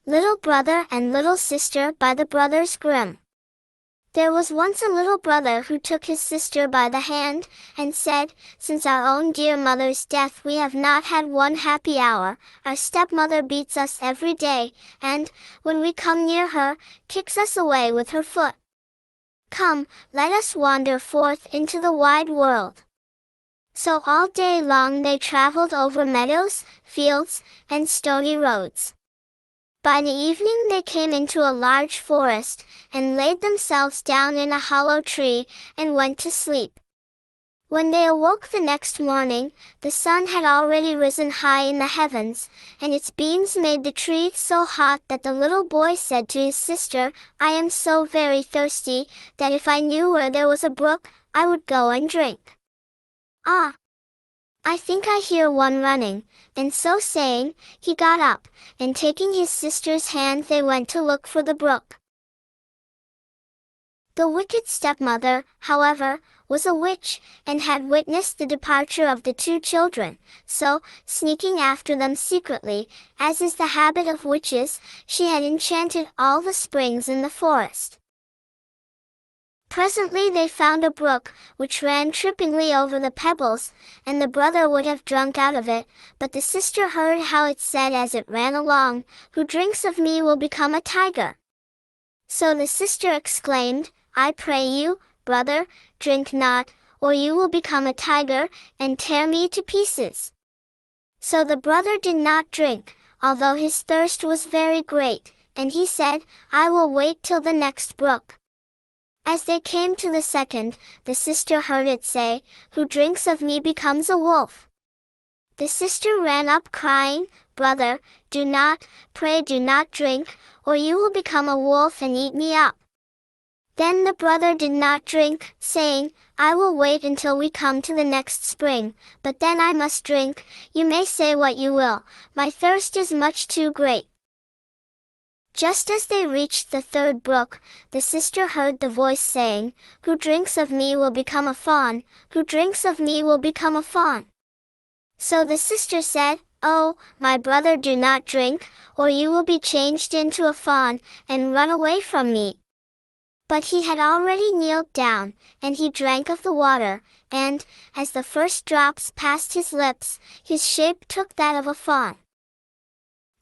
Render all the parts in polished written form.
Little Brother and Little Sister by the Brothers Grimm. There was once a little brother who took his sister by the hand, and said, "Since our own dear mother's death we have not had one happy hour. Our stepmother beats us every day, and, when we come near her, kicks us away with her foot. Come, let us wander forth into the wide world." So all day long they traveled over meadows, fields, and stony roads. By the evening they came into a large forest, and laid themselves down in a hollow tree, and went to sleep. When they awoke the next morning, the sun had already risen high in the heavens, and its beams made the tree so hot that the little boy said to his sister, "I am so very thirsty, that if I knew where there was a brook, I would go and drink. Ah! I think I hear one running," and so saying, he got up, and taking his sister's hand they went to look for the brook. The wicked stepmother, however, was a witch, and had witnessed the departure of the two children, so, sneaking after them secretly, as is the habit of witches, she had enchanted all the springs in the forest. Presently they found a brook, which ran trippingly over the pebbles, and the brother would have drunk out of it, but the sister heard how it said as it ran along, "Who drinks of me will become a tiger." So the sister exclaimed, "I pray you, brother, drink not, or you will become a tiger, and tear me to pieces." So the brother did not drink, although his thirst was very great, and he said, "I will wait till the next brook." As they came to the second, the sister heard it say, "Who drinks of me becomes a wolf." The sister ran up crying, "Brother, pray do not drink, or you will become a wolf and eat me up." Then the brother did not drink, saying, "I will wait until we come to the next spring, but then I must drink, you may say what you will, my thirst is much too great." Just as they reached the third brook, the sister heard the voice saying, "Who drinks of me will become a fawn, who drinks of me will become a fawn." So the sister said, "Oh, my brother, do not drink, or you will be changed into a fawn, and run away from me." But he had already kneeled down, and he drank of the water, and, as the first drops passed his lips, his shape took that of a fawn.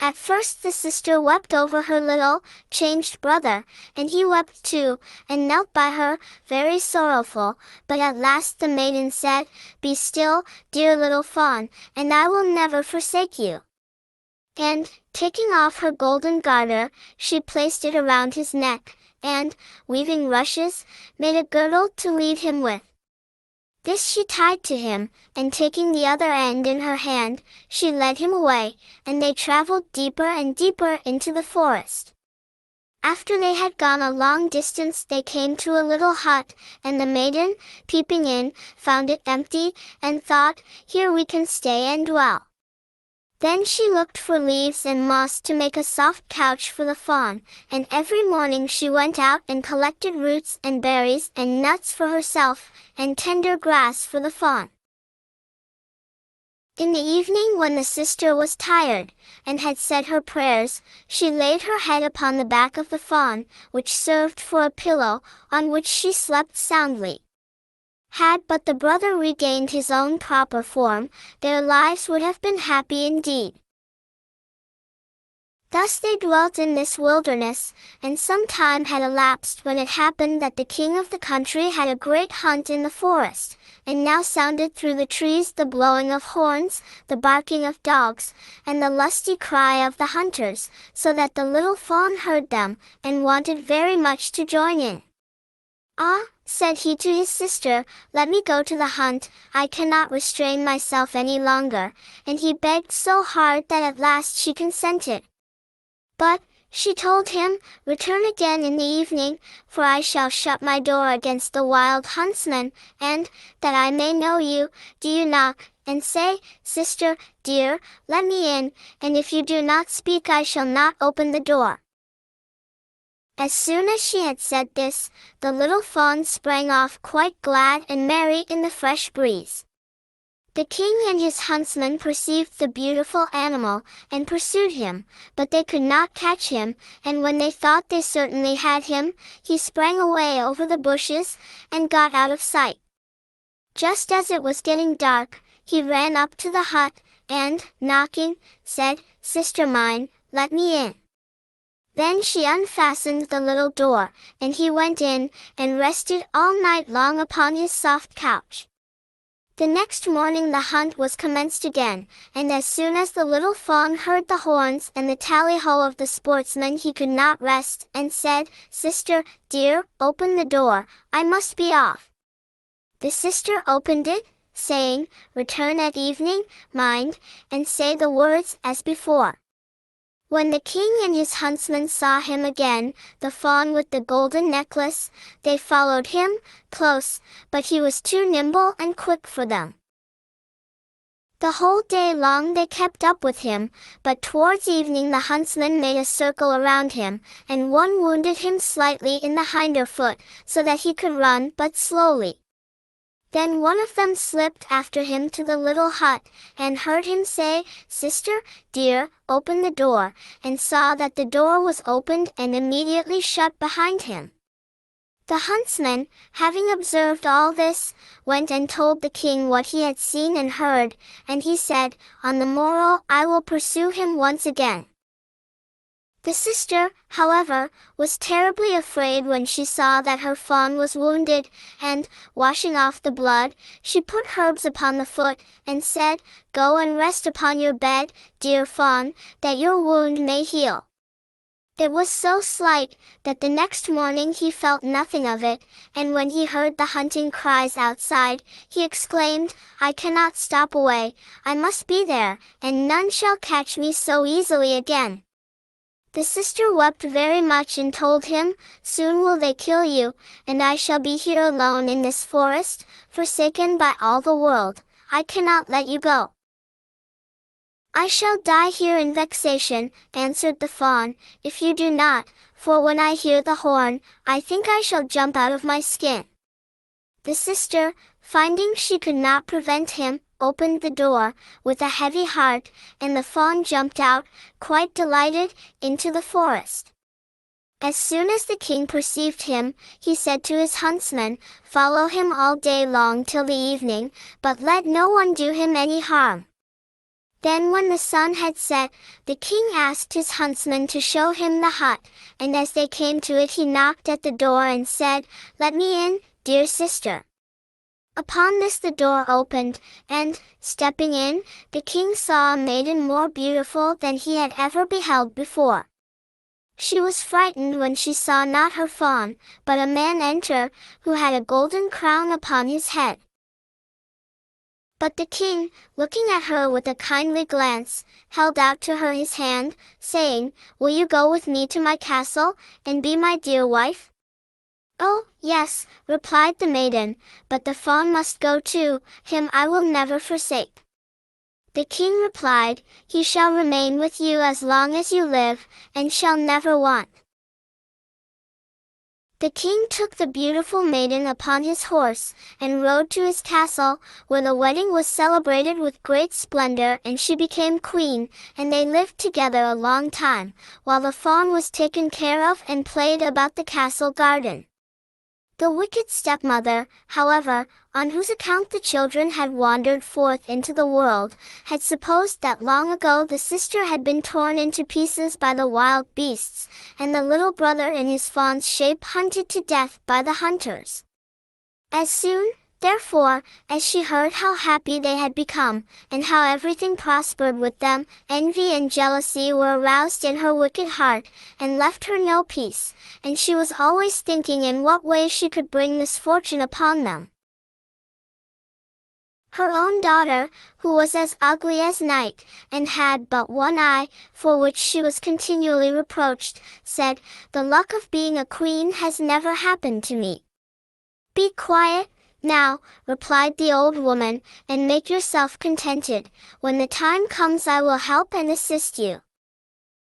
At first the sister wept over her little, changed brother, and he wept too, and knelt by her, very sorrowful, but at last the maiden said, "Be still, dear little fawn, and I will never forsake you." And, taking off her golden garter, she placed it around his neck, and, weaving rushes, made a girdle to lead him with. This she tied to him, and taking the other end in her hand, she led him away, and they traveled deeper and deeper into the forest. After they had gone a long distance they came to a little hut, and the maiden, peeping in, found it empty, and thought, "Here we can stay and dwell." Then she looked for leaves and moss to make a soft couch for the fawn, and every morning she went out and collected roots and berries and nuts for herself, and tender grass for the fawn. In the evening, when the sister was tired, and had said her prayers, she laid her head upon the back of the fawn, which served for a pillow, on which she slept soundly. Had but the brother regained his own proper form, their lives would have been happy indeed. Thus they dwelt in this wilderness, and some time had elapsed when it happened that the king of the country had a great hunt in the forest, and now sounded through the trees the blowing of horns, the barking of dogs, and the lusty cry of the hunters, so that the little fawn heard them, and wanted very much to join in. "Ah," said he to his sister, "let me go to the hunt, I cannot restrain myself any longer," and he begged so hard that at last she consented. "But," she told him, "return again in the evening, for I shall shut my door against the wild huntsmen, and, that I may know you, do you knock, and say, 'Sister, dear, let me in,' and if you do not speak I shall not open the door." As soon as she had said this, the little fawn sprang off quite glad and merry in the fresh breeze. The king and his huntsmen perceived the beautiful animal, and pursued him, but they could not catch him, and when they thought they certainly had him, he sprang away over the bushes, and got out of sight. Just as it was getting dark, he ran up to the hut, and, knocking, said, "Sister mine, let me in." Then she unfastened the little door, and he went in, and rested all night long upon his soft couch. The next morning the hunt was commenced again, and as soon as the little fawn heard the horns and the tally-ho of the sportsmen he could not rest, and said, "Sister, dear, open the door, I must be off." The sister opened it, saying, "Return at evening, mind, and say the words as before." When the king and his huntsmen saw him again, the fawn with the golden necklace, they followed him, close, but he was too nimble and quick for them. The whole day long they kept up with him, but towards evening the huntsmen made a circle around him, and one wounded him slightly in the hinder foot, so that he could run but slowly. Then one of them slipped after him to the little hut, and heard him say, "Sister, dear, open the door," and saw that the door was opened and immediately shut behind him. The huntsman, having observed all this, went and told the king what he had seen and heard, and he said, "On the morrow I will pursue him once again." The sister, however, was terribly afraid when she saw that her fawn was wounded, and, washing off the blood, she put herbs upon the foot, and said, "Go and rest upon your bed, dear fawn, that your wound may heal." It was so slight, that the next morning he felt nothing of it, and when he heard the hunting cries outside, he exclaimed, "I cannot stop away, I must be there, and none shall catch me so easily again." The sister wept very much and told him, "Soon will they kill you, and I shall be here alone in this forest, forsaken by all the world. I cannot let you go." "I shall die here in vexation," answered the fawn, "if you do not, for when I hear the horn, I think I shall jump out of my skin." The sister, finding she could not prevent him, opened the door, with a heavy heart, and the fawn jumped out, quite delighted, into the forest. As soon as the king perceived him, he said to his huntsmen, "Follow him all day long till the evening, but let no one do him any harm." Then when the sun had set, the king asked his huntsmen to show him the hut, and as they came to it he knocked at the door and said, "Let me in, dear sister." Upon this the door opened, and, stepping in, the king saw a maiden more beautiful than he had ever beheld before. She was frightened when she saw not her fawn, but a man enter, who had a golden crown upon his head. But the king, looking at her with a kindly glance, held out to her his hand, saying, "Will you go with me to my castle, and be my dear wife?" "Oh, yes," replied the maiden, "but the fawn must go too, him I will never forsake." The king replied, "He shall remain with you as long as you live, and shall never want." The king took the beautiful maiden upon his horse, and rode to his castle, where the wedding was celebrated with great splendor and she became queen, and they lived together a long time, while the fawn was taken care of and played about the castle garden. The wicked stepmother, however, on whose account the children had wandered forth into the world, had supposed that long ago the sister had been torn into pieces by the wild beasts, and the little brother in his fawn's shape hunted to death by the hunters. As soon, therefore, as she heard how happy they had become, and how everything prospered with them, envy and jealousy were aroused in her wicked heart, and left her no peace, and she was always thinking in what way she could bring misfortune upon them. Her own daughter, who was as ugly as night, and had but one eye, for which she was continually reproached, said, "The luck of being a queen has never happened to me." "Be quiet, now," replied the old woman, "and make yourself contented. When the time comes I will help and assist you."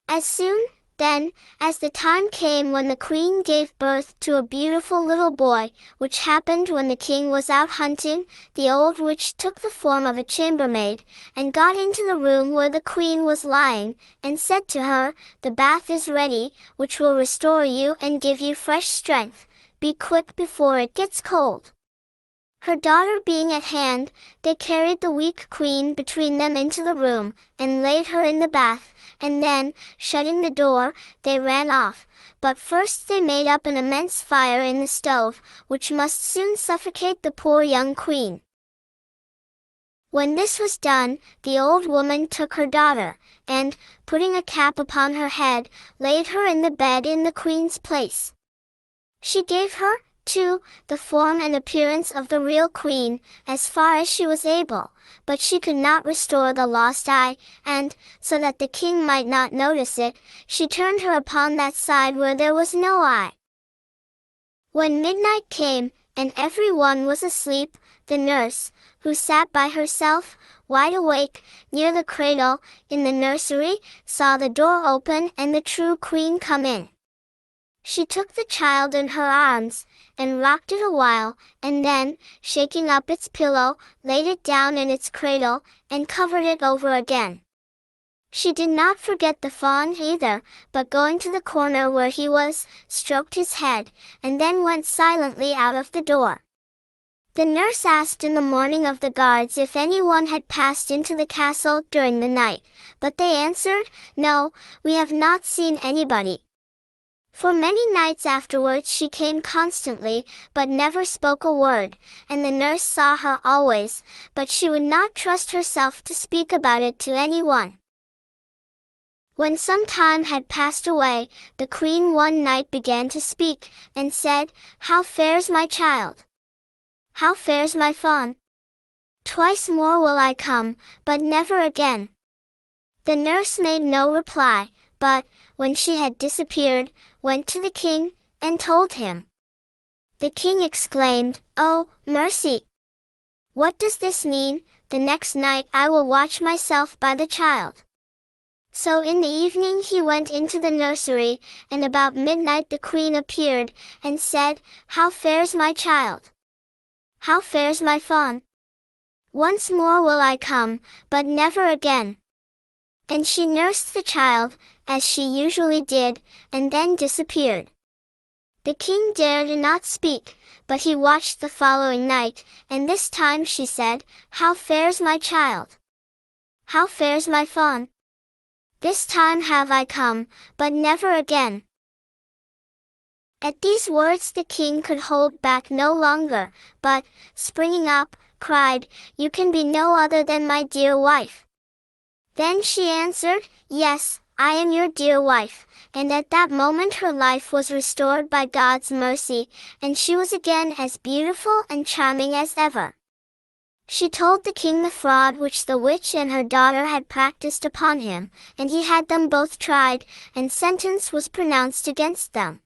As soon, Then, as the time came when the queen gave birth to a beautiful little boy, which happened when the king was out hunting, the old witch took the form of a chambermaid, and got into the room where the queen was lying, and said to her, "The bath is ready, which will restore you and give you fresh strength. Be quick before it gets cold." Her daughter being at hand, they carried the weak queen between them into the room, and laid her in the bath, and then, shutting the door, they ran off. But first they made up an immense fire in the stove, which must soon suffocate the poor young queen. When this was done, the old woman took her daughter, and, putting a cap upon her head, laid her in the bed in the queen's place. She gave her, too, the form and appearance of the real queen, as far as she was able, but she could not restore the lost eye, and, so that the king might not notice it, she turned her upon that side where there was no eye. When midnight came, and every one was asleep, the nurse, who sat by herself, wide awake, near the cradle, in the nursery, saw the door open and the true queen come in. She took the child in her arms, and rocked it a while, and then, shaking up its pillow, laid it down in its cradle, and covered it over again. She did not forget the fawn either, but going to the corner where he was, stroked his head, and then went silently out of the door. The nurse asked in the morning of the guards if anyone had passed into the castle during the night, but they answered, "No, we have not seen anybody." For many nights afterwards she came constantly, but never spoke a word, and the nurse saw her always, but she would not trust herself to speak about it to anyone. When some time had passed away, the queen one night began to speak, and said, "How fares my child? How fares my fawn? Twice more will I come, but never again." The nurse made no reply, but, when she had disappeared, went to the king, and told him. The king exclaimed, "Oh, mercy! What does this mean? The next night I will watch myself by the child." So in the evening he went into the nursery, and about midnight the queen appeared, and said, "How fares my child? How fares my fawn? Once more will I come, but never again." And she nursed the child, as she usually did, and then disappeared. The king dared not speak, but he watched the following night, and this time she said, "How fares my child? How fares my fawn? This time have I come, but never again." At these words the king could hold back no longer, but, springing up, cried, "You can be no other than my dear wife." Then she answered, "Yes, I am your dear wife," and at that moment her life was restored by God's mercy, and she was again as beautiful and charming as ever. She told the king the fraud which the witch and her daughter had practiced upon him, and he had them both tried, and sentence was pronounced against them.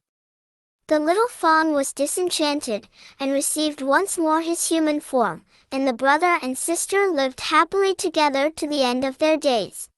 The little fawn was disenchanted, and received once more his human form, and the brother and sister lived happily together to the end of their days.